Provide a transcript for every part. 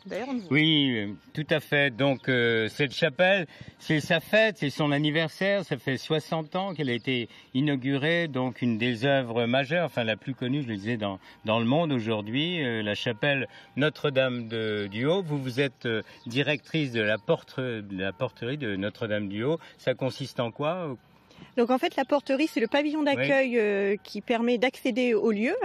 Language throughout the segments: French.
D'ailleurs, on le voit. Oui, tout à fait. Donc cette chapelle, c'est sa fête, c'est son anniversaire. Ça fait 60 ans qu'elle a été inaugurée. Donc une des œuvres majeures, enfin la plus connue, je le disais, dans le monde aujourd'hui, la chapelle Notre-Dame du Haut. Vous êtes directrice de la porterie de Notre-Dame du Haut. Ça consiste en quoi ? Donc en fait, la porterie, c'est le pavillon d'accueil qui permet d'accéder au lieu.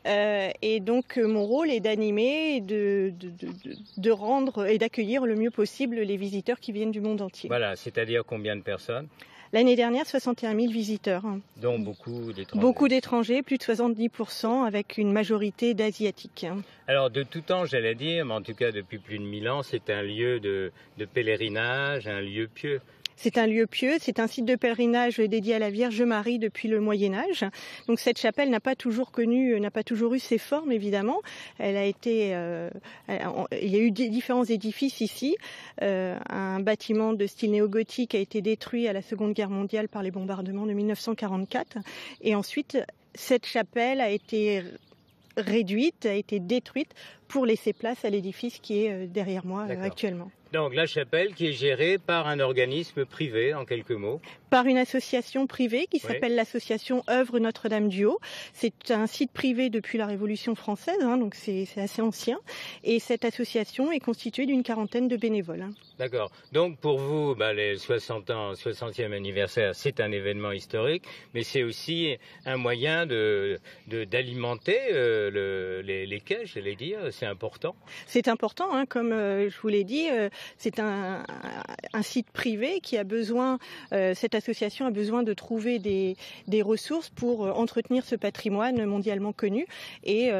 Et donc mon rôle est d'animer, de rendre et d'accueillir le mieux possible les visiteurs qui viennent du monde entier. Voilà, c'est-à-dire combien de personnes ? L'année dernière, 61 000 visiteurs. Dont beaucoup d'étrangers. Beaucoup d'étrangers, plus de 70%, avec une majorité d'Asiatiques. Alors de tout temps, j'allais dire, mais en tout cas depuis plus de 1000 ans, c'est un lieu de pèlerinage, un lieu pieux. C'est un lieu pieux, c'est un site de pèlerinage dédié à la Vierge Marie depuis le Moyen-Âge. Donc cette chapelle n'a pas toujours eu ses formes évidemment. Elle a été, il y a eu différents édifices ici. Un bâtiment de style néo-gothique a été détruit à la Seconde Guerre mondiale par les bombardements de 1944. Et ensuite, cette chapelle a été réduite, a été détruite pour laisser place à l'édifice qui est derrière moi actuellement. Donc la chapelle qui est gérée par un organisme privé, en quelques mots. Par une association privée qui s'appelle l'association Œuvre Notre-Dame du Haut. C'est un site privé depuis la Révolution française, donc c'est assez ancien. Et cette association est constituée d'une 40aine de bénévoles. D'accord. Donc pour vous, les 60e anniversaire, c'est un événement historique, mais c'est aussi un moyen d'alimenter les quais, j'allais dire. C'est important. C'est important, comme je vous l'ai dit. C'est un site privé qui a besoin, cette association a besoin de trouver des ressources pour entretenir ce patrimoine mondialement connu et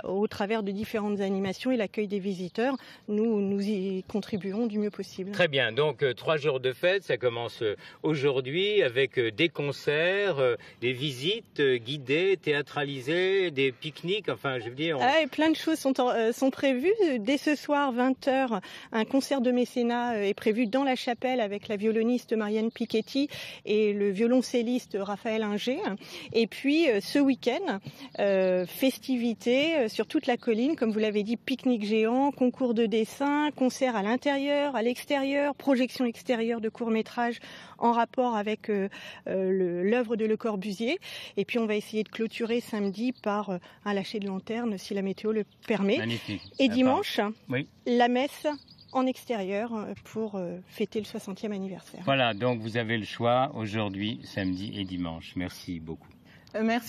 au travers de différentes animations et l'accueil des visiteurs, nous y contribuons du mieux possible. Très bien, donc 3 jours de fête, ça commence aujourd'hui avec des concerts, des visites guidées, théâtralisées, des pique-niques, enfin je veux dire... Et plein de choses sont prévues. Dès ce soir, 20h, un concert de mécénat est prévu dans la chapelle avec la violoniste Marianne Piketty et le violoncelliste Raphaël Inger. Et puis ce week-end, festivités sur toute la colline, comme vous l'avez dit, pique-nique géant, concours de dessin, concert à l'intérieur, à l'extérieur, projection extérieure de courts-métrages en rapport avec l'œuvre de Le Corbusier. Et puis on va essayer de clôturer samedi par un lâcher de lanterne si la météo le permet. Magnifique. Et dimanche, la messe en extérieur pour fêter le 60e anniversaire. Voilà, donc vous avez le choix aujourd'hui, samedi et dimanche. Merci beaucoup. Merci.